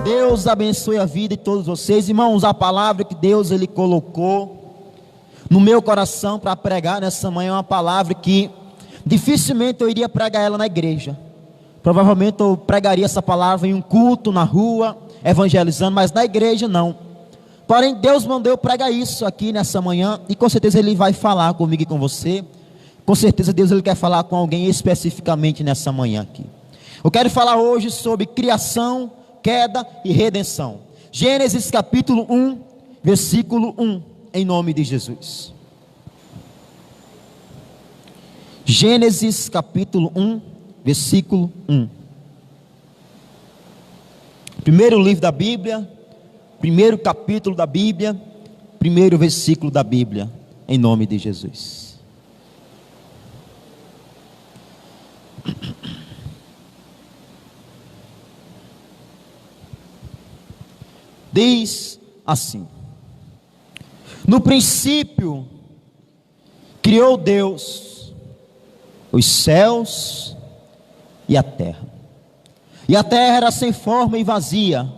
Deus abençoe a vida de todos vocês, irmãos. A palavra que Deus ele colocou no meu coração para pregar nessa manhã é uma palavra que dificilmente eu iria pregar ela na igreja. Provavelmente eu pregaria essa palavra em um culto, na rua, evangelizando, mas na igreja não. Porém, Deus mandou eu pregar isso aqui nessa manhã, e com certeza Ele vai falar comigo e com você. Com certeza Deus ele quer falar com alguém especificamente nessa manhã aqui. Eu quero falar hoje sobre criação, queda e redenção. Gênesis capítulo 1, versículo 1, em nome de Jesus. Gênesis capítulo 1, versículo 1. Primeiro livro da Bíblia, primeiro capítulo da Bíblia, primeiro versículo da Bíblia, em nome de Jesus. Diz assim: no princípio criou Deus os céus e a terra. E a terra era sem forma e vazia,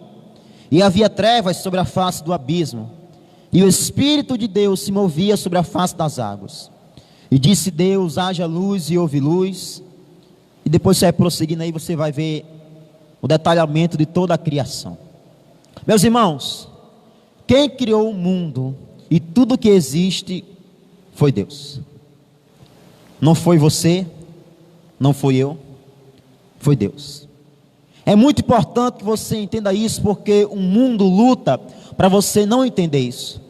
e havia trevas sobre a face do abismo, e o Espírito de Deus se movia sobre a face das águas. E disse Deus: haja luz, e houve luz. E depois você vai prosseguindo aí, você vai ver o detalhamento de toda a criação. Meus irmãos, quem criou o mundo e tudo que existe foi Deus. Não foi você, não foi eu, foi Deus. É muito importante que você entenda isso, porque o mundo luta para você não entender isso.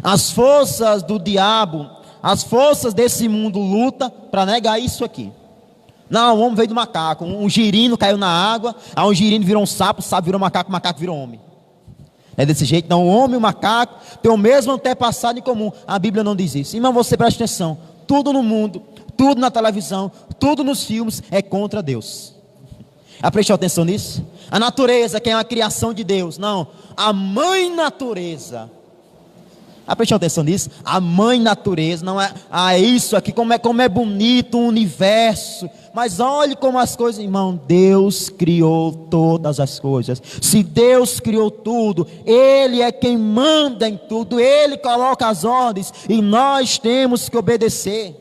As forças do diabo, as forças desse mundo lutam para negar isso aqui. Não, o homem veio do macaco, um girino caiu na água, aí um girino virou um sapo, o sapo virou macaco, o macaco virou homem. É desse jeito, não, o homem e o macaco têm o mesmo antepassado em comum. A Bíblia não diz isso. Irmão, você presta atenção, tudo no mundo, tudo na televisão, tudo nos filmes é contra Deus. Já prestou atenção nisso? A natureza, que é uma criação de Deus, não, a mãe natureza. Já prestou atenção nisso? A mãe natureza, não é, isso aqui, como é bonito o universo. Mas olhe como as coisas, irmão, Deus criou todas as coisas. Se Deus criou tudo, Ele é quem manda em tudo, Ele coloca as ordens, e nós temos que obedecer.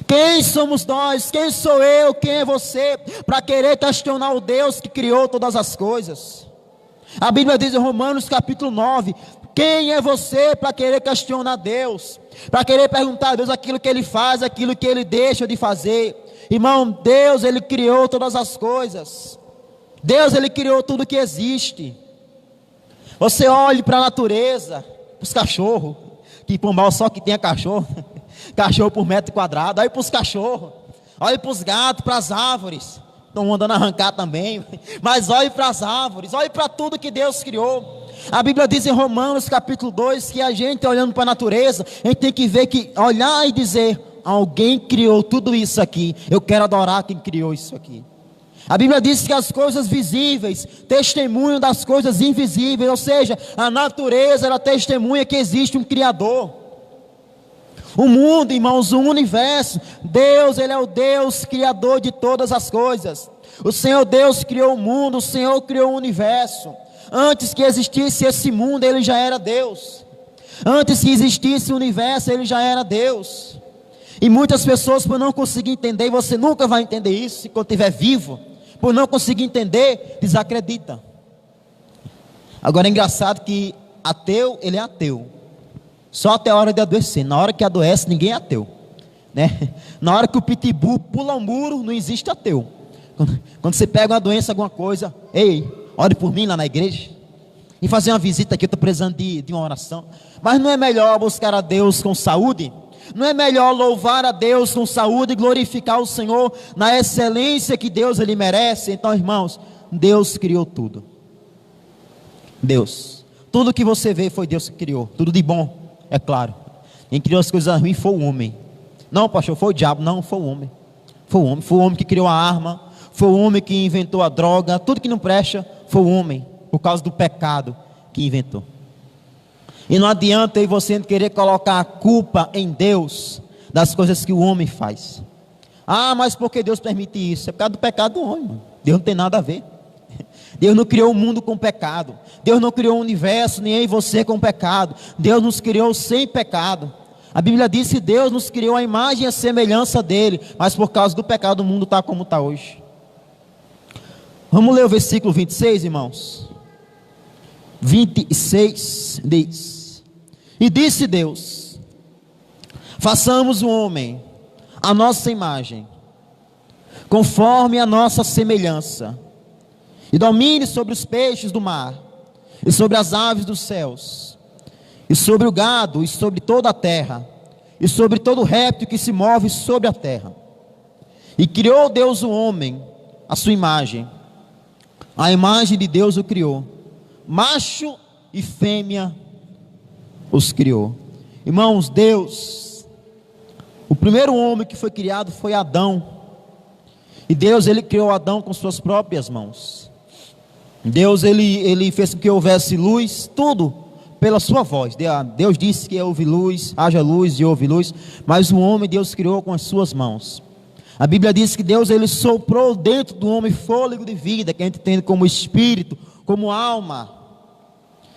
Quem somos nós? Quem sou eu? Quem é você? Para querer questionar o Deus que criou todas as coisas. A Bíblia diz em Romanos capítulo 9, quem é você para querer questionar Deus? Para querer perguntar a Deus aquilo que Ele faz, aquilo que Ele deixa de fazer. Irmão, Deus Ele criou todas as coisas. Deus Ele criou tudo que existe. Você olhe para a natureza, para os cachorros, que Pombal só que tenha cachorro, cachorro por metro quadrado. Olhe para os cachorros, olhe para os gatos, para as árvores, estão mandando arrancar também, mas olhe para as árvores, olhe para tudo que Deus criou. A Bíblia diz em Romanos capítulo 2, que a gente olhando para a natureza, a gente tem que ver, que olhar e dizer, alguém criou tudo isso aqui, eu quero adorar quem criou isso aqui. A Bíblia diz que as coisas visíveis testemunham das coisas invisíveis, ou seja, a natureza ela testemunha que existe um Criador. O mundo, irmãos, o universo, Deus Ele é o Deus criador de todas as coisas. O Senhor Deus criou o mundo, o Senhor criou o universo. Antes que existisse esse mundo, Ele já era Deus. Antes que existisse o universo, Ele já era Deus. E muitas pessoas, por não conseguir entender, e você nunca vai entender isso quando estiver vivo, por não conseguir entender, desacredita. Agora é engraçado que ateu, ele é ateu só até a hora de adoecer. Na hora que adoece, ninguém é ateu, né? Na hora que o pitbull pula um muro, não existe ateu. Quando você pega uma doença, alguma coisa, ei, ore por mim lá na igreja, e fazer uma visita aqui, eu estou precisando de uma oração. Mas não é melhor buscar a Deus com saúde? Não é melhor louvar a Deus com saúde e glorificar o Senhor na excelência que Deus Ele merece? Então, irmãos, Deus criou tudo. Deus, tudo que você vê foi Deus que criou, tudo de bom, é claro. Quem criou as coisas ruins foi o homem. Não, pastor, foi o diabo, não, foi o homem. Foi o homem que criou a arma, foi o homem que inventou a droga, tudo que não presta, foi o homem, por causa do pecado que inventou. E não adianta aí você querer colocar a culpa em Deus das coisas que o homem faz. Ah, mas por que Deus permite isso? É por causa do pecado do homem, mano. Deus não tem nada a ver. Deus não criou o mundo com pecado. Deus não criou o universo, nem eu e você com pecado. Deus nos criou sem pecado. A Bíblia diz que Deus nos criou a imagem e a semelhança dele, mas por causa do pecado o mundo está como está hoje. Vamos ler o versículo 26, irmãos. 26 diz: E disse Deus: façamos o homem a nossa imagem, conforme a nossa semelhança, e domine sobre os peixes do mar, e sobre as aves dos céus, e sobre o gado, e sobre toda a terra, e sobre todo réptil que se move sobre a terra. E criou Deus o homem à sua imagem, a imagem de Deus o criou, macho e fêmea os criou. Irmãos, Deus, o primeiro homem que foi criado foi Adão, e Deus, ele criou Adão com suas próprias mãos. Deus, ele fez com que houvesse luz, tudo pela sua voz. Deus disse que houve luz, haja luz e houve luz, mas o homem Deus criou com as suas mãos. A Bíblia diz que Deus, ele soprou dentro do homem fôlego de vida, que a gente entende como espírito, como alma.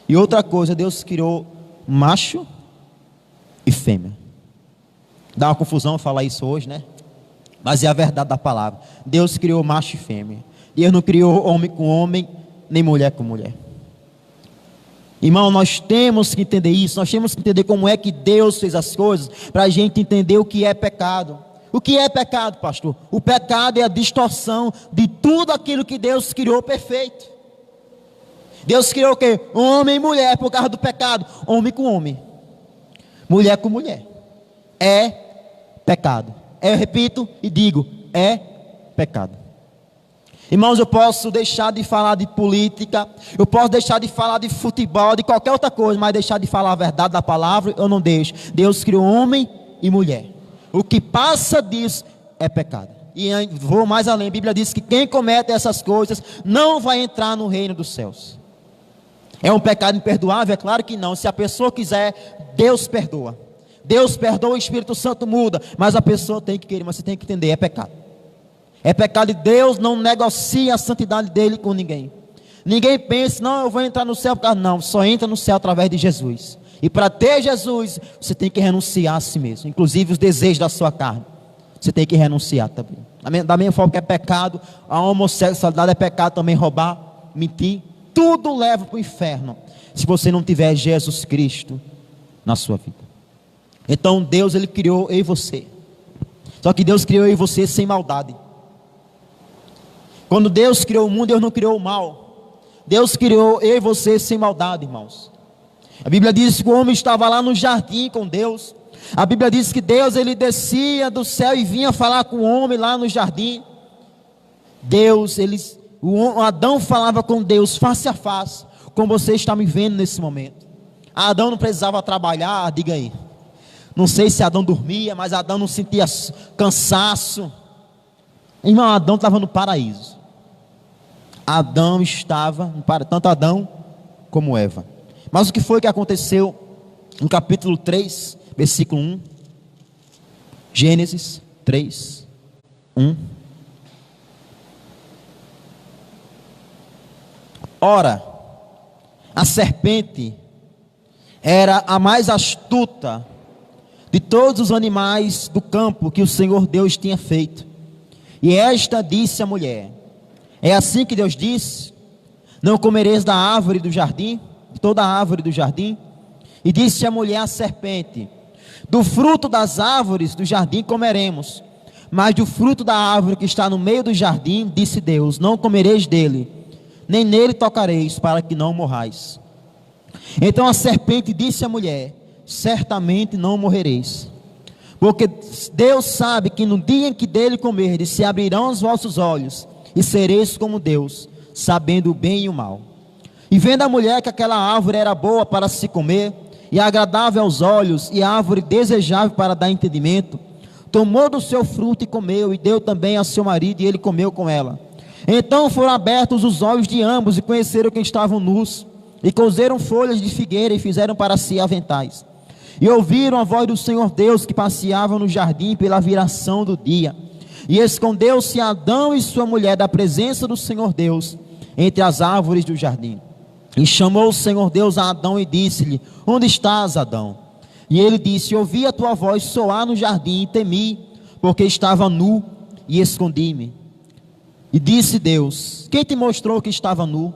E outra coisa, Deus criou macho e fêmea. Dá uma confusão falar isso hoje, né? Mas é a verdade da palavra. Deus criou macho e fêmea. Deus não criou homem com homem, nem mulher com mulher. Irmão, nós temos que entender isso. Nós temos que entender como é que Deus fez as coisas, para a gente entender o que é pecado. O que é pecado, pastor? O pecado é a distorção de tudo aquilo que Deus criou perfeito. Deus criou o quê? Homem e mulher por causa do pecado. Homem com homem, mulher com mulher. É pecado. Eu repito e digo, é pecado. Irmãos, eu posso deixar de falar de política, eu posso deixar de falar de futebol, de qualquer outra coisa, mas deixar de falar a verdade da palavra, eu não deixo. Deus criou homem e mulher. O que passa disso é pecado. E vou mais além, a Bíblia diz que quem comete essas coisas não vai entrar no reino dos céus. É um pecado imperdoável? É claro que não. Se a pessoa quiser, Deus perdoa. Deus perdoa, o Espírito Santo muda, mas a pessoa tem que querer, mas você tem que entender, é pecado. É pecado e Deus não negocia a santidade dele com ninguém. Ninguém pensa, não, eu vou entrar no céu. Não, só entra no céu através de Jesus. E para ter Jesus, você tem que renunciar a si mesmo. Inclusive os desejos da sua carne. Você tem que renunciar também. Da mesma forma que é pecado, a homossexualidade é pecado também, roubar, mentir. Tudo leva para o inferno, se você não tiver Jesus Cristo na sua vida. Então Deus, ele criou eu e você. Só que Deus criou eu e você sem maldade. Quando Deus criou o mundo, Deus não criou o mal. Deus criou eu e você sem maldade, irmãos. A Bíblia diz que o homem estava lá no jardim com Deus. A Bíblia diz que Deus, ele descia do céu e vinha falar com o homem lá no jardim. Adão falava com Deus face a face, como você está me vendo nesse momento. Adão não precisava trabalhar, diga aí. Não sei se Adão dormia, mas Adão não sentia cansaço. Irmão, Adão estava no paraíso. Adão estava no paraíso, tanto Adão como Eva. Mas o que foi que aconteceu no capítulo 3, versículo 1? Gênesis 3, 1. Ora, a serpente era a mais astuta de todos os animais do campo que o Senhor Deus tinha feito. E esta disse à mulher: é assim que Deus disse: não comereis da árvore do jardim, de toda a árvore do jardim. E disse a mulher à serpente: do fruto das árvores do jardim comeremos, mas do fruto da árvore que está no meio do jardim, disse Deus: não comereis dele, nem nele tocareis, para que não morrais. Então a serpente disse à mulher: certamente não morrereis, porque Deus sabe que no dia em que dele comerdes, se abrirão os vossos olhos, e sereis como Deus, sabendo o bem e o mal. E vendo a mulher que aquela árvore era boa para se comer, e agradável aos olhos, e árvore desejável para dar entendimento, tomou do seu fruto e comeu, e deu também ao seu marido, e ele comeu com ela. Então foram abertos os olhos de ambos, e conheceram que estavam nus, e cozeram folhas de figueira, e fizeram para si aventais. E ouviram a voz do Senhor Deus, que passeava no jardim pela viração do dia. E escondeu-se Adão e sua mulher da presença do Senhor Deus, entre as árvores do jardim. E chamou o Senhor Deus a Adão e disse-lhe: onde estás, Adão? E ele disse: ouvi a tua voz soar no jardim e temi, porque estava nu e escondi-me. E disse Deus: quem te mostrou que estava nu?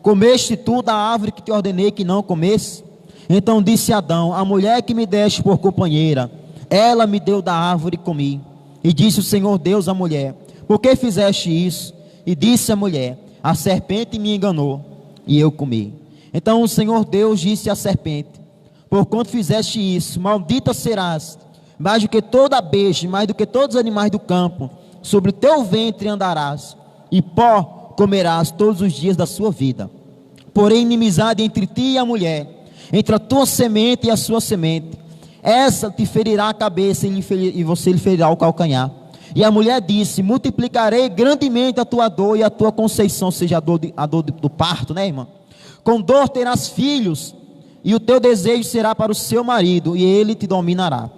Comeste tu da árvore que te ordenei que não comesse? Então disse Adão: a mulher que me deste por companheira, ela me deu da árvore e comi. E disse o Senhor Deus à mulher: por que fizeste isso? E disse a mulher: a serpente me enganou e eu comi. Então o Senhor Deus disse à serpente: porquanto fizeste isso, maldita serás, mais do que toda besta, mais do que todos os animais do campo. Sobre o teu ventre andarás, e pó comerás todos os dias da sua vida. Porém inimizade entre ti e a mulher, entre a tua semente e a sua semente, essa te ferirá a cabeça e você lhe ferirá o calcanhar. E a mulher disse: multiplicarei grandemente a tua dor e a tua conceição, ou seja, a dor do parto, né, irmã? Com dor terás filhos, e o teu desejo será para o seu marido, e ele te dominará.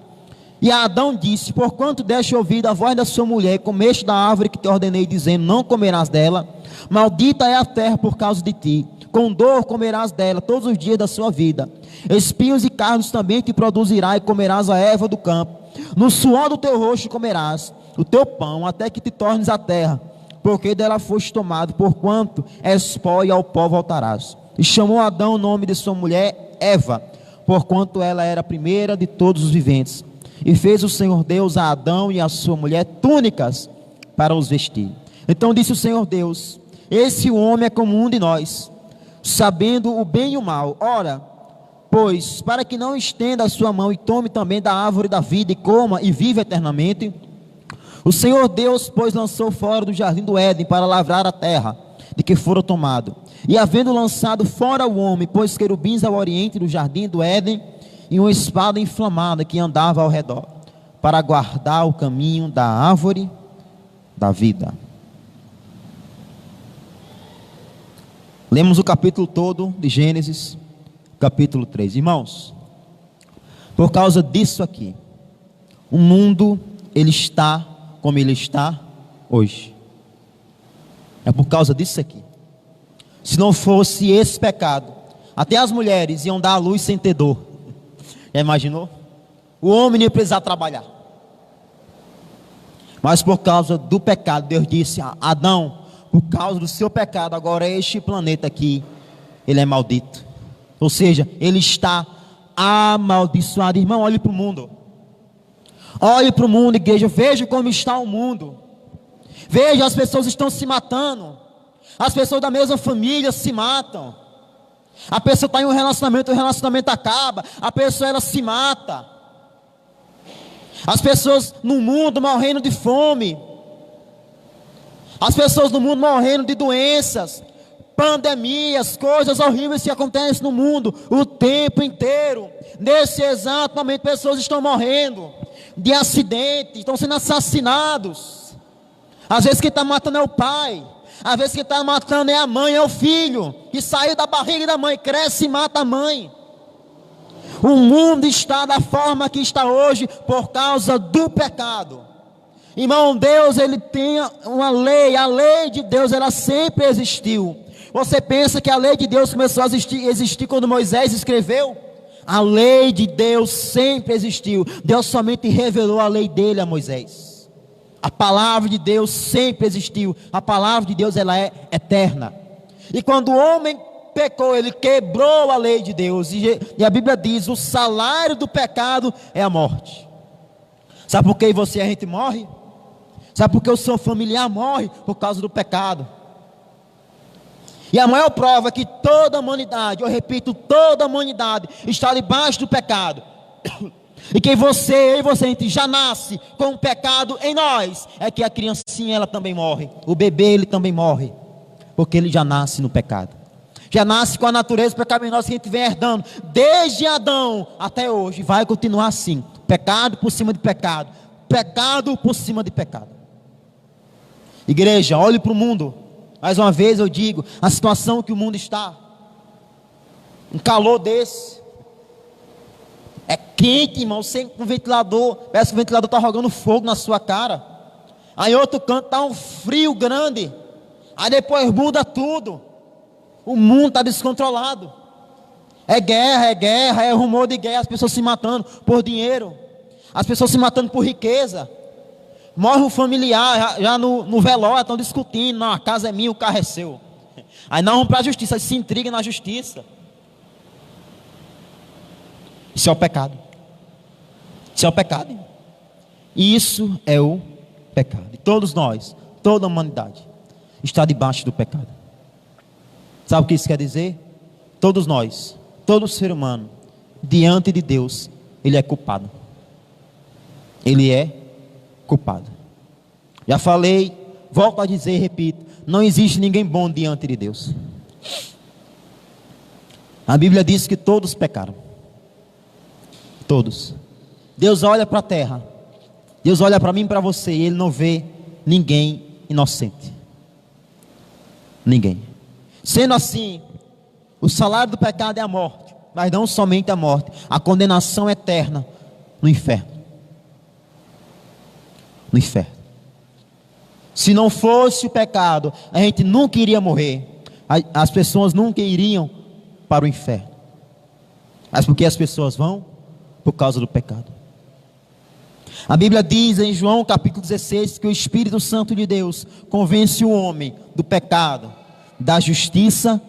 E Adão disse: porquanto deste ouvido a voz da sua mulher, e comeste da árvore que te ordenei, dizendo: não comerás dela, maldita é a terra por causa de ti, com dor comerás dela todos os dias da sua vida. Espinhos e cardos também te produzirá, e comerás a erva do campo. No suor do teu rosto comerás o teu pão, até que te tornes a terra, porque dela foste tomado, porquanto és pó e ao pó voltarás. E chamou Adão o nome de sua mulher Eva, porquanto ela era a primeira de todos os viventes. E fez o Senhor Deus a Adão e a sua mulher túnicas para os vestir. Então disse o Senhor Deus: esse homem é como um de nós, sabendo o bem e o mal. Ora, pois, para que não estenda a sua mão e tome também da árvore da vida e coma e viva eternamente. O Senhor Deus, pois, lançou fora do jardim do Éden para lavrar a terra de que fora tomado. E havendo lançado fora o homem, pôs querubins ao oriente do jardim do Éden, e uma espada inflamada que andava ao redor, para guardar o caminho da árvore da vida. Lemos o capítulo todo de Gênesis, capítulo 3. Irmãos, por causa disso aqui, o mundo, ele está como ele está hoje. É por causa disso aqui. Se não fosse esse pecado, até as mulheres iam dar à luz sem ter dor. Já imaginou? O homem não ia precisar trabalhar. Mas por causa do pecado, Deus disse: Adão, por causa do seu pecado, agora este planeta aqui, ele é maldito. Ou seja, ele está amaldiçoado. Irmão, olhe para o mundo. Olhe para o mundo, igreja. Veja como está o mundo. Veja, as pessoas estão se matando. As pessoas da mesma família se matam. A pessoa está em um relacionamento, o relacionamento acaba. A pessoa, ela se mata. As pessoas no mundo morrendo de fome. As pessoas no mundo morrendo de doenças, pandemias, coisas horríveis que acontecem no mundo o tempo inteiro. Nesse exato momento, pessoas estão morrendo de acidente, estão sendo assassinados. Às vezes quem está matando é o pai, às vezes quem está matando é a mãe, é o filho, que saiu da barriga da mãe, cresce e mata a mãe. O mundo está da forma que está hoje por causa do pecado. Irmão, Deus, ele tem uma lei, a lei de Deus, ela sempre existiu. Você pensa que a lei de Deus começou a existir quando Moisés escreveu? A lei de Deus sempre existiu. Deus somente revelou a lei dele a Moisés. A palavra de Deus sempre existiu. A palavra de Deus, ela é eterna. E quando o homem pecou, ele quebrou a lei de Deus. E a Bíblia diz: o salário do pecado é a morte. Sabe por que a gente morre? Sabe por que o seu familiar morre? Por causa do pecado. E a maior prova é que toda a humanidade, eu repito, toda a humanidade está debaixo do pecado. E que eu e você, a gente já nasce com o pecado em nós. É que a criancinha, ela também morre. O bebê, ele também morre. Porque ele já nasce no pecado. Já nasce com a natureza pecaminosa que a gente vem herdando. Desde Adão até hoje. Vai continuar assim. Pecado por cima de pecado. Pecado por cima de pecado. Igreja, olhe para o mundo. Mais uma vez eu digo, a situação que o mundo está. Um calor desse. É quente, irmão, sem um ventilador. Parece que o ventilador está jogando fogo na sua cara. Aí em outro canto está um frio grande. Aí depois muda tudo. O mundo está descontrolado. É guerra, é rumor de guerra, as pessoas se matando por dinheiro, as pessoas se matando por riqueza. Morre um familiar, já no velório estão discutindo, não, a casa é minha, o carro é seu. Aí não vão para a justiça, aí se intriga na justiça. Isso é o pecado. Isso é o pecado. E isso é o pecado. E todos nós, toda a humanidade, está debaixo do pecado. Sabe o que isso quer dizer? Todos nós, todo ser humano, diante de Deus, ele é culpado. Ele é culpado. Já falei, volto a dizer e repito, não existe ninguém bom diante de Deus. A Bíblia diz que todos pecaram. Todos. Deus olha para a terra, Deus olha para mim e para você, e Ele não vê ninguém inocente. Ninguém. Sendo assim, o salário do pecado é a morte, mas não somente a morte, a condenação eterna no inferno. No inferno. Se não fosse o pecado, a gente nunca iria morrer, as pessoas nunca iriam para o inferno. Mas por que as pessoas vão? Por causa do pecado. A Bíblia diz em João capítulo 16 que o Espírito Santo de Deus convence o homem do pecado, da justiça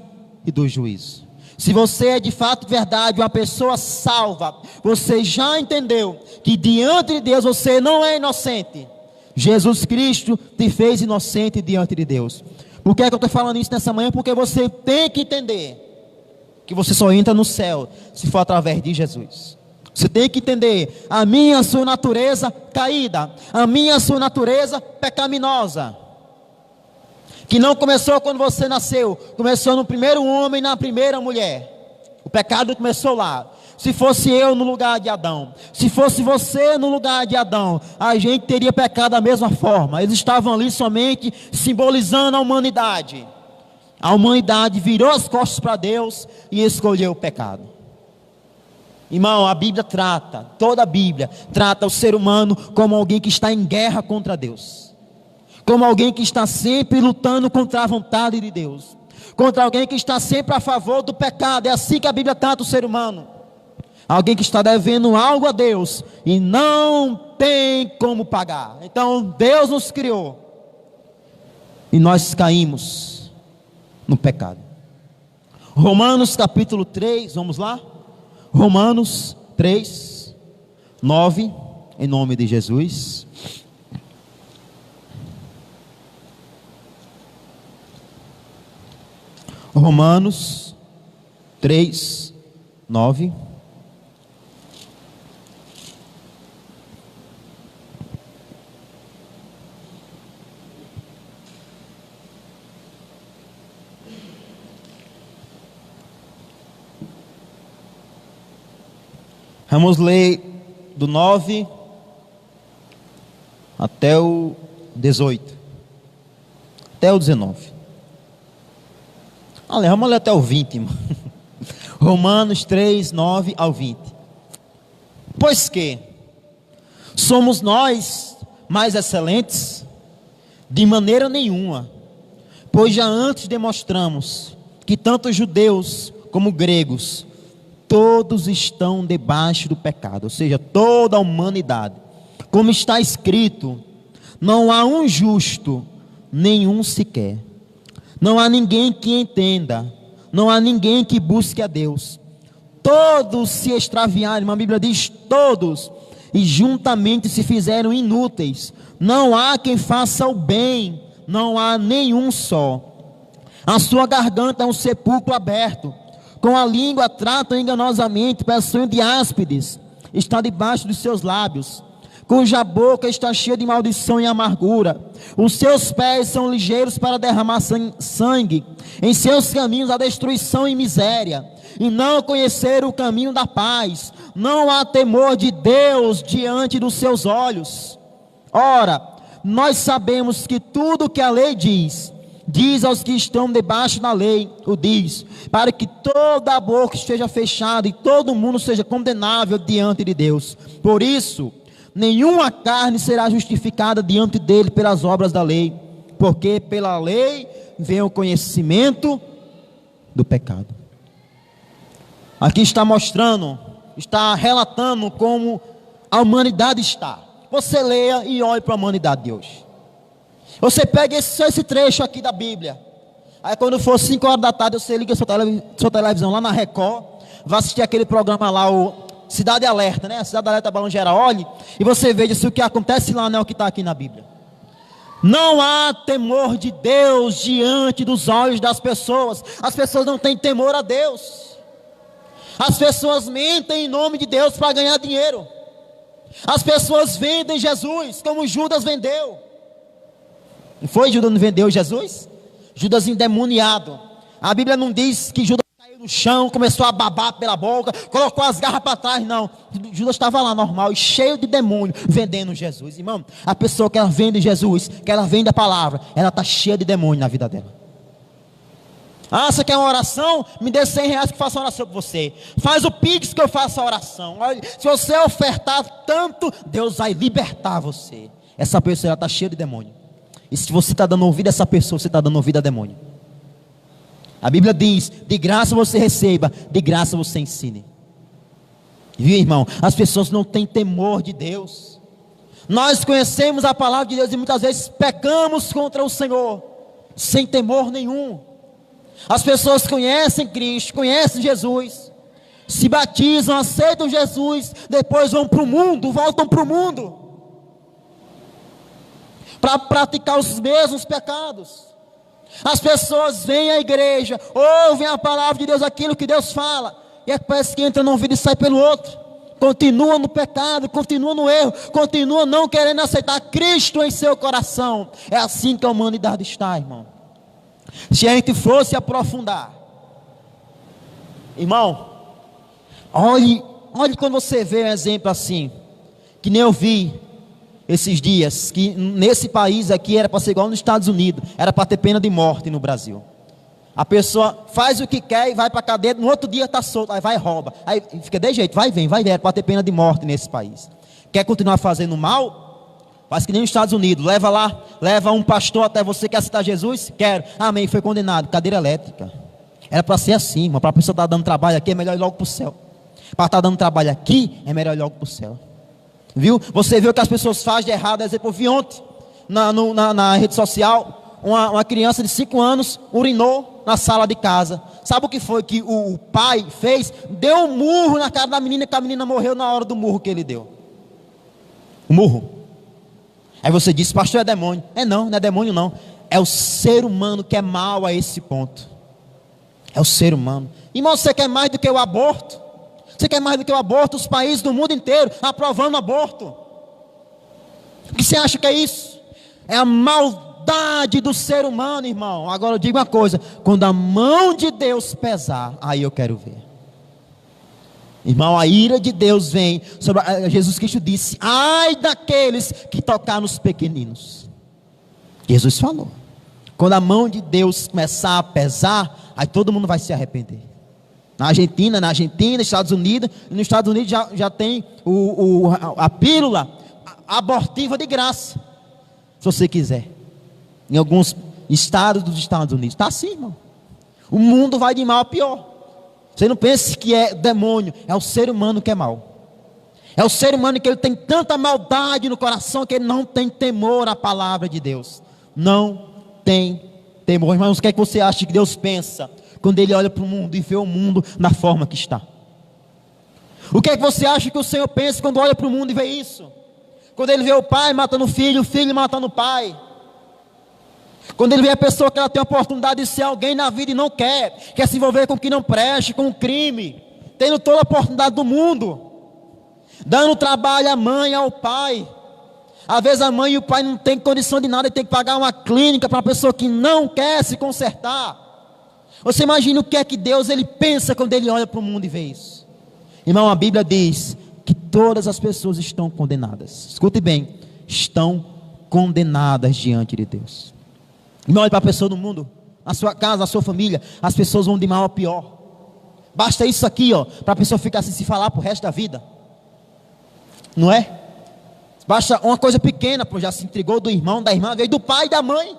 e do juízo. Se você é de fato verdade uma pessoa salva, você já entendeu que diante de Deus você não é inocente. Jesus Cristo te fez inocente diante de Deus. Por que é que eu estou falando isso nessa manhã? Porque você tem que entender que você só entra no céu se for através de Jesus. Você tem que entender a minha, a sua natureza caída, a minha, a sua natureza pecaminosa, que não começou quando você nasceu, começou no primeiro homem e na primeira mulher. O pecado começou lá. Se fosse eu no lugar de Adão, se fosse você no lugar de Adão, a gente teria pecado da mesma forma. Eles estavam ali somente simbolizando a humanidade. A humanidade virou as costas para Deus e escolheu o pecado. Irmão, a Bíblia trata, toda a Bíblia trata o ser humano como alguém que está em guerra contra Deus, como alguém que está sempre lutando contra a vontade de Deus, contra alguém que está sempre a favor do pecado. É assim que a Bíblia trata o ser humano. Alguém que está devendo algo a Deus e não tem como pagar. Então Deus nos criou e nós caímos no pecado. Romanos capítulo 3, vamos lá? Romanos 3, 9, em nome de Jesus. Romanos 3, 9. Vamos ler do 9 até o 18. Até o 19. Vamos ler até o 20, irmão. Romanos 3, 9 ao 20. Pois que somos nós mais excelentes? De maneira nenhuma. Pois já antes demonstramos que tanto judeus como gregos, todos estão debaixo do pecado, ou seja, toda a humanidade. Como está escrito, não há um justo, nenhum sequer. Não há ninguém que entenda, não há ninguém que busque a Deus. Todos se extraviaram, a Bíblia diz todos, e juntamente se fizeram inúteis. Não há quem faça o bem, não há nenhum só. A sua garganta é um sepulcro aberto. Com a língua tratam enganosamente, peçonha de áspides está debaixo dos seus lábios, cuja boca está cheia de maldição e amargura. Os seus pés são ligeiros para derramar sangue, em seus caminhos há destruição e miséria, e não conheceram o caminho da paz. Não há temor de Deus diante dos seus olhos. Ora, nós sabemos que tudo que a lei diz aos que estão debaixo da lei, o diz, para que toda a boca esteja fechada e todo mundo seja condenável diante de Deus. Por isso, nenhuma carne será justificada diante dele pelas obras da lei, porque pela lei vem o conhecimento do pecado. Aqui está mostrando, está relatando como a humanidade está. Você leia e olhe para a humanidade de hoje. Você pega esse trecho aqui da Bíblia. Aí quando for 5 horas da tarde, você liga sua televisão lá na Record, vai assistir aquele programa lá, o Cidade Alerta, né? A Cidade Alerta Balão Geral, olhe, e você veja se o que acontece lá não é o que está aqui na Bíblia. Não há temor de Deus diante dos olhos das pessoas. As pessoas não têm temor a Deus. As pessoas mentem em nome de Deus para ganhar dinheiro. As pessoas vendem Jesus como Judas vendeu. Não foi? Judas não vendeu Jesus? Judas endemoniado. A Bíblia não diz que Judas caiu no chão, começou a babar pela boca, colocou as garras para trás, não. Judas estava lá normal, cheio de demônio, vendendo Jesus. Irmão, a pessoa que ela vende Jesus, que ela vende a palavra, ela está cheia de demônio na vida dela. Ah, você quer uma oração? Me dê 100 reais que eu faça uma oração por você. Faz o Pix que eu faça a oração. Olha, se você ofertar tanto, Deus vai libertar você. Essa pessoa está cheia de demônio. E se você está dando ouvido a essa pessoa, você está dando ouvido a demônio. A Bíblia diz, de graça você receba, de graça você ensine. Viu, irmão? As pessoas não têm temor de Deus. Nós conhecemos a palavra de Deus e muitas vezes pecamos contra o Senhor, sem temor nenhum. As pessoas conhecem Cristo, conhecem Jesus, se batizam, aceitam Jesus, depois vão para o mundo, voltam para o mundo, para praticar os mesmos pecados. As pessoas vêm à igreja, ouvem a palavra de Deus, aquilo que Deus fala, e parece que entra num ouvido e sai pelo outro. Continua no pecado, continua no erro, continua não querendo aceitar Cristo em seu coração. É assim que a humanidade está, irmão. Se a gente fosse aprofundar, irmão, olhe quando você vê um exemplo assim, que nem eu vi esses dias, que nesse país aqui era para ser igual nos Estados Unidos, era para ter pena de morte no Brasil. A pessoa faz o que quer e vai para a cadeia, no outro dia está solto, aí vai e rouba, aí fica de jeito, vai e vem, era para ter pena de morte nesse país. Quer continuar fazendo mal? Faz que nem nos Estados Unidos, leva um pastor até você, quer aceitar Jesus? Quero, amém, foi condenado, cadeira elétrica. Era para ser assim, irmão, para a pessoa estar dando trabalho aqui, é melhor ir logo para o céu. Para estar dando trabalho aqui, é melhor ir logo para o céu. Viu? Você viu o que as pessoas fazem de errado. Exemplo, eu vi ontem na rede social uma criança de 5 anos urinou na sala de casa. Sabe o que foi que o pai fez? Deu um murro na cara da menina, que a menina morreu na hora do murro que ele deu. O murro. Aí você disse, pastor, é demônio. Não é demônio não. É o ser humano que é mau a esse ponto. É o ser humano. Irmão, você quer mais do que o aborto? Você quer mais do que o aborto? Os países do mundo inteiro aprovando aborto. O que você acha que é isso? É a maldade do ser humano, irmão. Agora eu digo uma coisa: quando a mão de Deus pesar, aí eu quero ver. Irmão, a ira de Deus vem sobre. Jesus Cristo disse: ai daqueles que tocar nos pequeninos. Jesus falou. Quando a mão de Deus começar a pesar, aí todo mundo vai se arrepender. Na Argentina, Estados Unidos, e nos Estados Unidos já tem a pílula abortiva de graça, se você quiser, em alguns estados dos Estados Unidos, está assim, irmão. O mundo vai de mal a pior. Você não pense que é demônio, é o ser humano que é mau. É o ser humano que ele tem tanta maldade no coração que ele não tem temor à palavra de Deus. Não tem temor. Irmãos, o que é que você acha que Deus pensa quando Ele olha para o mundo e vê o mundo da forma que está? O que é que você acha que o Senhor pensa quando olha para o mundo e vê isso? Quando Ele vê o pai matando o filho matando o pai. Quando Ele vê a pessoa que ela tem a oportunidade de ser alguém na vida e não quer se envolver com o que não preste, com o crime, tendo toda a oportunidade do mundo, dando trabalho à mãe, ao pai. Às vezes a mãe e o pai não têm condição de nada e tem que pagar uma clínica para uma pessoa que não quer se consertar. Você imagina o que é que Deus ele pensa quando Ele olha para o mundo e vê isso? Irmão, a Bíblia diz que todas as pessoas estão condenadas. Escute bem, estão condenadas diante de Deus. Irmão, olha para a pessoa no mundo, na sua casa, na sua família, as pessoas vão de mal a pior. Basta isso aqui, para a pessoa ficar sem se falar para o resto da vida. Não é? Basta uma coisa pequena, já se intrigou do irmão, da irmã, veio do pai e da mãe.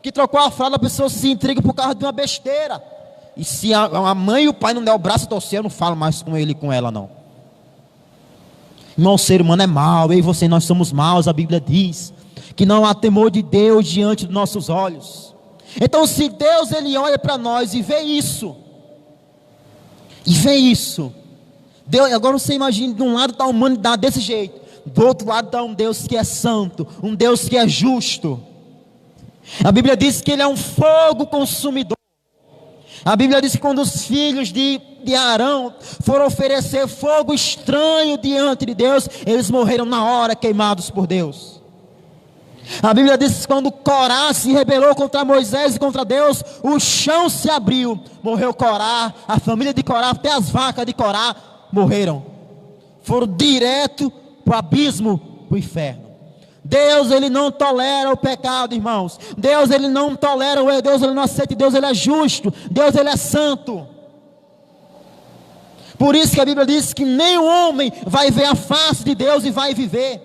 que trocou a fralda, a pessoa se intriga por causa de uma besteira. E se a mãe e o pai não der o braço a torcer, eu não falo mais com ele e com ela, não. Irmão, o ser humano é mau, eu e você, nós somos maus. A Bíblia diz que não há temor de Deus diante dos nossos olhos. Então, se Deus, Ele olha para nós e vê isso, Deus, agora você imagina, de um lado está a humanidade desse jeito, do outro lado está um Deus que é santo, um Deus que é justo. A Bíblia diz que Ele é um fogo consumidor. A Bíblia diz que quando os filhos de Arão foram oferecer fogo estranho diante de Deus, eles morreram na hora, queimados por Deus. A Bíblia diz que quando Corá se rebelou contra Moisés e contra Deus, o chão se abriu, morreu Corá, a família de Corá, até as vacas de Corá morreram, foram direto para o abismo, para o inferno. Deus, Ele não tolera o pecado, irmãos. Deus, Ele não tolera o erro. Deus, Ele não aceita. Deus, Ele é justo. Deus, Ele é santo. Por isso que a Bíblia diz que nem o homem vai ver a face de Deus e vai viver.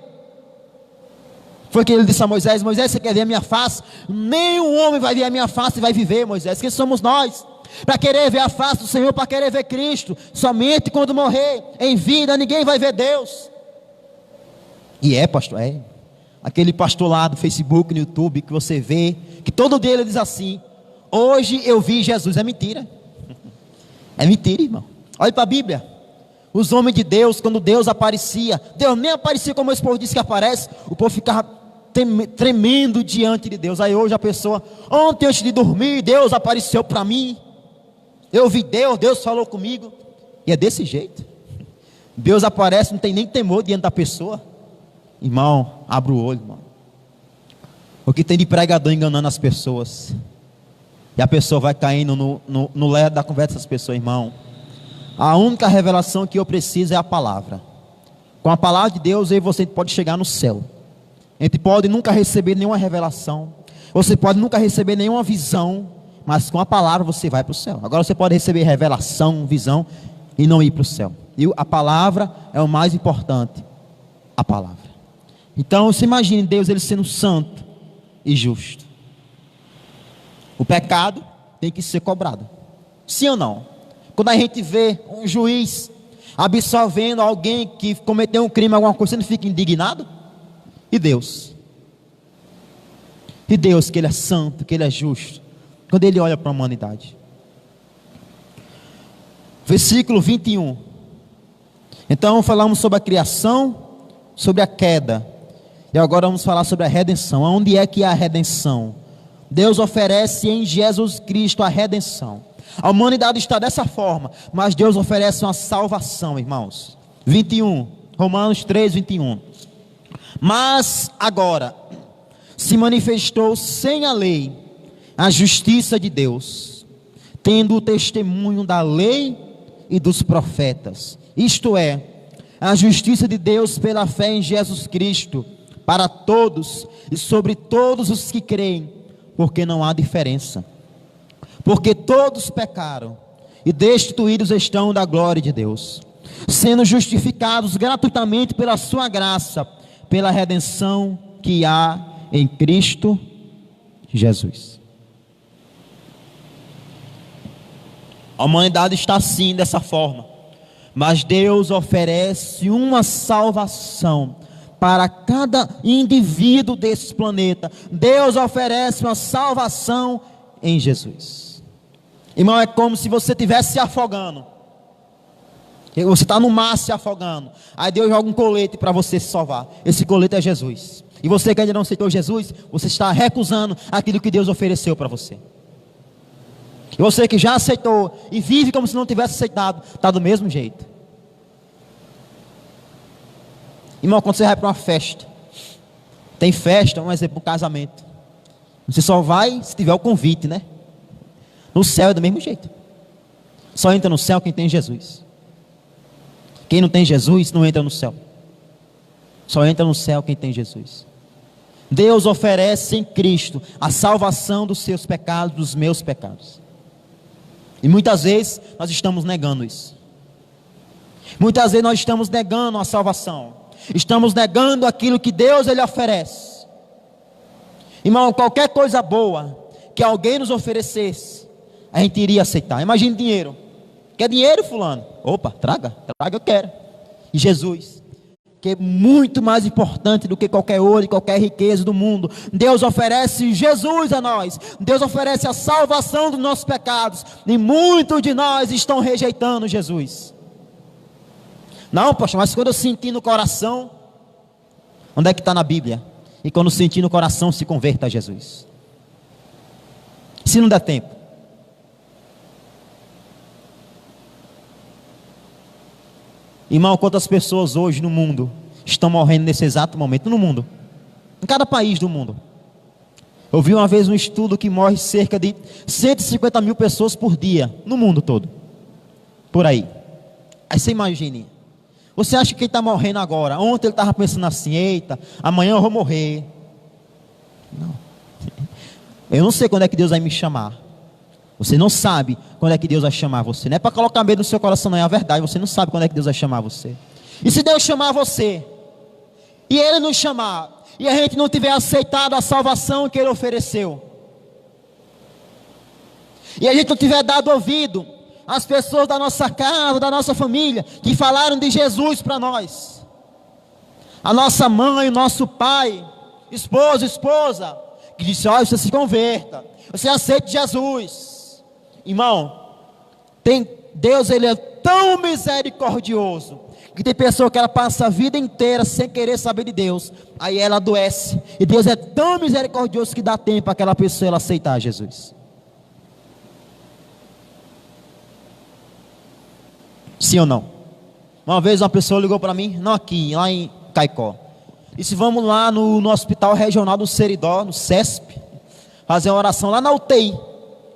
Foi que Ele disse a Moisés: Moisés, você quer ver a minha face? Nem o homem vai ver a minha face e vai viver, Moisés. Quem somos nós? Para querer ver a face do Senhor, para querer ver Cristo. Somente quando morrer. Em vida ninguém vai ver Deus. E pastor, aquele pastor lá do Facebook, no YouTube, que você vê, que todo dia ele diz assim: hoje eu vi Jesus. É mentira. É mentira, irmão. Olha para a Bíblia. Os homens de Deus, quando Deus aparecia, Deus nem aparecia como esse povo diz que aparece. O povo ficava tremendo diante de Deus. Aí hoje a pessoa, ontem antes de dormir, Deus apareceu para mim. Eu vi Deus, Deus falou comigo. E é desse jeito. Deus aparece, não tem nem temor diante da pessoa. Irmão, abra o olho, irmão. O que tem de pregador enganando as pessoas, e a pessoa vai caindo no ledo da conversa dessas pessoas, irmão. A única revelação que eu preciso é a palavra. Com a palavra de Deus, eu e você pode chegar no céu. A gente pode nunca receber nenhuma revelação, você pode nunca receber nenhuma visão, mas com a palavra você vai para o céu. Agora você pode receber revelação, visão, e não ir para o céu. E a palavra é o mais importante. A palavra. Então você imagine Deus, Ele sendo santo e justo. O pecado tem que ser cobrado. Sim ou não? Quando a gente vê um juiz absolvendo alguém que cometeu um crime, alguma coisa, você não fica indignado? E Deus? E Deus, que Ele é santo, que Ele é justo, quando Ele olha para a humanidade. Versículo 21. Então falamos sobre a criação, sobre a queda. E agora vamos falar sobre a redenção. Onde é que há a redenção? Deus oferece em Jesus Cristo a redenção. A humanidade está dessa forma, mas Deus oferece uma salvação, irmãos. 21, Romanos 3, 21. Mas agora se manifestou sem a lei a justiça de Deus, tendo o testemunho da lei e dos profetas. Isto é, a justiça de Deus pela fé em Jesus Cristo, para todos e sobre todos os que creem, porque não há diferença. Porque todos pecaram e destituídos estão da glória de Deus, sendo justificados gratuitamente pela sua graça, pela redenção que há em Cristo Jesus. A humanidade está assim, dessa forma, mas Deus oferece uma salvação para cada indivíduo desse planeta. Deus oferece uma salvação em Jesus. Irmão, é como se você estivesse se afogando. Você está no mar se afogando. Aí Deus joga um colete para você se salvar. Esse colete é Jesus. E você que ainda não aceitou Jesus, você está recusando aquilo que Deus ofereceu para você. E você que já aceitou e vive como se não tivesse aceitado, está do mesmo jeito. Irmão, quando você vai para uma festa, tem festa, um exemplo, um casamento, você só vai se tiver o convite, né? No céu é do mesmo jeito. Só entra no céu quem tem Jesus. Quem não tem Jesus não entra no céu. Só entra no céu quem tem Jesus. Deus oferece em Cristo a salvação dos seus pecados, dos meus pecados. E muitas vezes nós estamos negando isso. Muitas vezes nós estamos negando a salvação. Estamos negando aquilo que Deus Ele oferece. Irmão, qualquer coisa boa que alguém nos oferecesse, a gente iria aceitar. Imagine dinheiro. Quer dinheiro, fulano? Opa, traga, eu quero. E Jesus, que é muito mais importante do que qualquer ouro e qualquer riqueza do mundo, Deus oferece Jesus a nós. Deus oferece a salvação dos nossos pecados, e muitos de nós estão rejeitando Jesus. Não, poxa, mas quando eu senti no coração, onde é que está na Bíblia? E quando sentir no coração, se converta a Jesus. Se não der tempo. Irmão, quantas pessoas hoje no mundo estão morrendo nesse exato momento? No mundo, em cada país do mundo. Eu vi uma vez um estudo que morre cerca de 150 mil pessoas por dia, no mundo todo. Por aí. Aí você imagine, você acha que ele está morrendo agora? Ontem ele estava pensando assim, eita, amanhã eu vou morrer. Não. Eu não sei quando é que Deus vai me chamar. Você não sabe quando é que Deus vai chamar você. Não é para colocar medo no seu coração, não é a verdade. Você não sabe quando é que Deus vai chamar você. E se Deus chamar você, e Ele nos chamar, e a gente não tiver aceitado a salvação que Ele ofereceu, e a gente não tiver dado ouvido às pessoas da nossa casa, da nossa família, que falaram de Jesus para nós, a nossa mãe, o nosso pai, esposo, esposa, que disse, olha, você se converta, você aceita Jesus. Irmão, Deus, Ele é tão misericordioso, que tem pessoa que ela passa a vida inteira sem querer saber de Deus, aí ela adoece, e Deus é tão misericordioso que dá tempo para aquela pessoa ela aceitar Jesus. Sim ou não? Uma vez uma pessoa ligou para mim, não aqui, lá em Caicó, disse, vamos lá no hospital regional do Seridó, no CESP, fazer uma oração lá na UTI,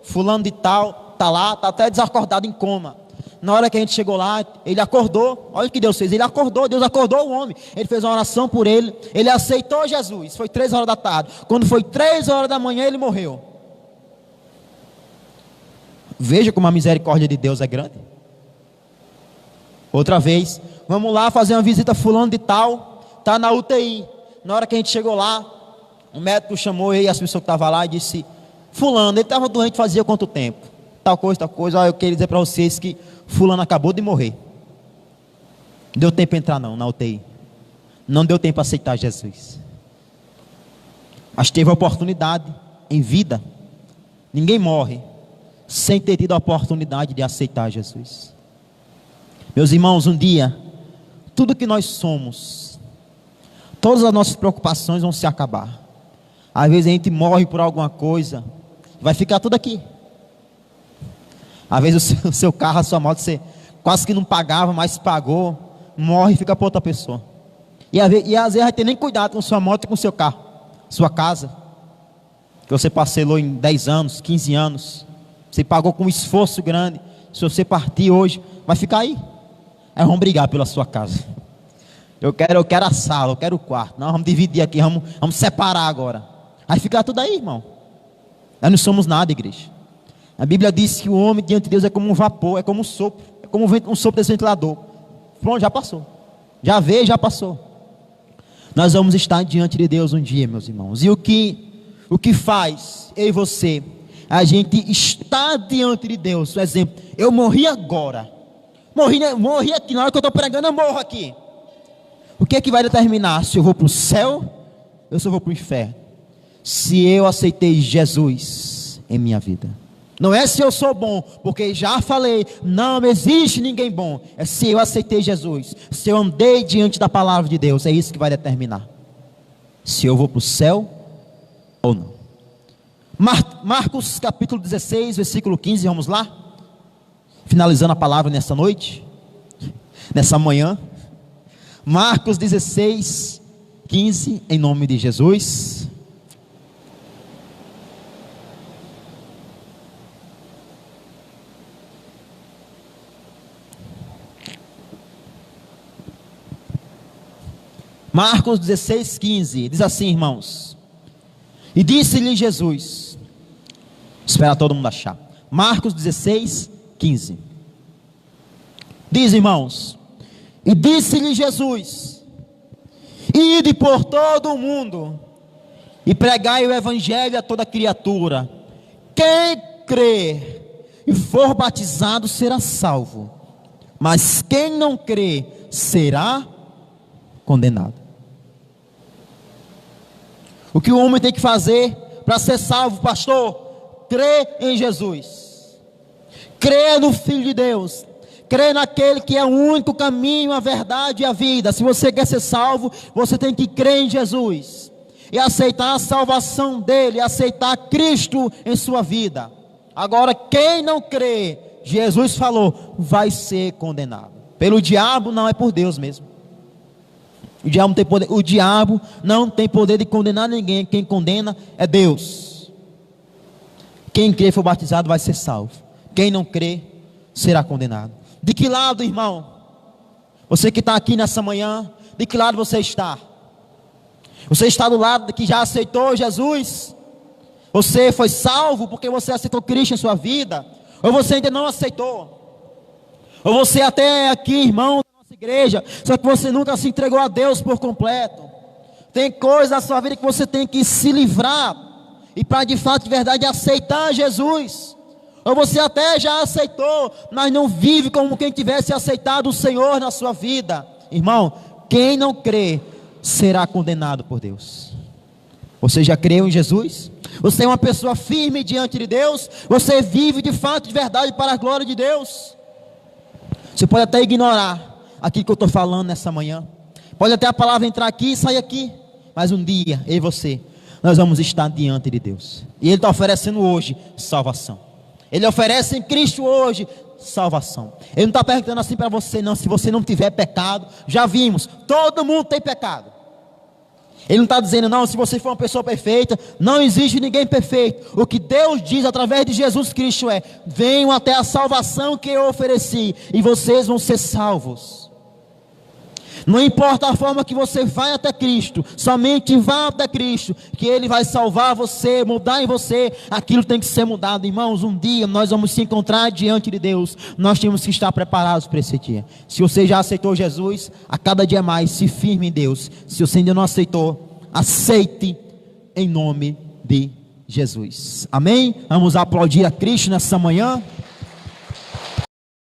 fulano de tal, está lá, está até desacordado em coma. Na hora que a gente chegou lá, ele acordou, olha o que Deus fez, ele acordou, Deus acordou o homem, ele fez uma oração por ele, ele aceitou Jesus, foi 3 horas da tarde, quando foi 3 horas da manhã ele morreu. Veja como a misericórdia de Deus é grande. Outra vez, vamos lá fazer uma visita fulano de tal, está na UTI, na hora que a gente chegou lá, o médico chamou ele, as pessoas que estavam lá e disse, fulano, ele estava doente fazia quanto tempo? Tal coisa, eu queria dizer para vocês que fulano acabou de morrer. Não deu tempo para entrar não, na UTI. Não deu tempo para aceitar Jesus. Mas teve a oportunidade em vida. Ninguém morre sem ter tido a oportunidade de aceitar Jesus. Meus irmãos, um dia, tudo que nós somos, todas as nossas preocupações vão se acabar. Às vezes a gente morre por alguma coisa, vai ficar tudo aqui. Às vezes o seu carro, a sua moto, você quase que não pagava, mas pagou, morre e fica para outra pessoa. E às vezes vai ter nem cuidado com sua moto e com seu carro, sua casa, que você parcelou em 10 anos, 15 anos, você pagou com um esforço grande. Se você partir hoje, vai ficar aí. Aí vamos brigar pela sua casa. Eu quero a sala, eu quero o quarto. Não, vamos dividir aqui, vamos separar agora. Vai ficar tudo aí, irmão. Nós não somos nada, igreja. A Bíblia diz que o homem diante de Deus é como um vapor, é como um sopro, é como um sopro desse ventilador. Pronto, já passou. Já veio, já passou. Nós vamos estar diante de Deus um dia, meus irmãos. E o que faz eu e você, a gente está diante de Deus? Por exemplo, eu morri agora. Morri aqui, na hora que eu estou pregando, eu morro aqui. O que é que vai determinar se eu vou para o céu ou se eu vou para o inferno? Se eu aceitei Jesus em minha vida. Não é se eu sou bom, porque já falei, não existe ninguém bom. É se eu aceitei Jesus, se eu andei diante da palavra de Deus. É isso que vai determinar se eu vou para o céu ou não. Marcos capítulo 16, versículo 15, vamos lá. Finalizando a palavra nessa noite, nessa manhã. Marcos 16, 15, em nome de Jesus. Marcos 16, 15, diz assim, irmãos. E disse-lhe Jesus, espera todo mundo achar. Marcos 16, 15. Diz, irmãos, e disse-lhe Jesus, ide por todo o mundo, e pregai o evangelho a toda criatura. quem crer e for batizado será salvo, mas quem não crer será condenado. O que o homem tem que fazer para ser salvo, pastor? Crer em Jesus, crer no Filho de Deus, crer naquele que é o único caminho, a verdade e a vida. Se você quer ser salvo, você tem que crer em Jesus e aceitar a salvação dele, aceitar Cristo em sua vida. Agora, quem não crê, Jesus falou, vai ser condenado. Pelo diabo, não, é por Deus mesmo. O diabo não tem poder de condenar ninguém. Quem condena é Deus. Quem crê e for batizado vai ser salvo. Quem não crê será condenado. De que lado, irmão? Você que está aqui nessa manhã, de que lado você está? Você está do lado que já aceitou Jesus? Você foi salvo porque você aceitou Cristo em sua vida? Ou você ainda não aceitou? Ou você até aqui, irmão, da nossa igreja, só que você nunca se entregou a Deus por completo? Tem coisas na sua vida que você tem que se livrar, e para de fato, de verdade, aceitar Jesus. Ou você até já aceitou, mas não vive como quem tivesse aceitado o Senhor na sua vida. Irmão, quem não crê será condenado por Deus. Você já creu em Jesus? Você é uma pessoa firme diante de Deus? Você vive de fato, de verdade, para a glória de Deus? Você pode até ignorar aquilo que eu estou falando nessa manhã, pode até a palavra entrar aqui e sair aqui, mas um dia, eu e você, nós vamos estar diante de Deus, e Ele está oferecendo hoje salvação. Ele oferece em Cristo hoje salvação. Ele não está perguntando assim para você não, se você não tiver pecado. Já vimos, todo mundo tem pecado. Ele não está dizendo não, se você for uma pessoa perfeita. Não existe ninguém perfeito. O que Deus diz através de Jesus Cristo é: venham até a salvação que eu ofereci, e vocês vão ser salvos. Não importa a forma que você vai até Cristo, somente vá até Cristo, que Ele vai salvar você, mudar em você. Aquilo tem que ser mudado, irmãos. Um dia nós vamos se encontrar diante de Deus. Nós temos que estar preparados para esse dia. Se você já aceitou Jesus, a cada dia mais se firme em Deus. Se você ainda não aceitou, aceite em nome de Jesus. Amém? Vamos aplaudir a Cristo nessa manhã.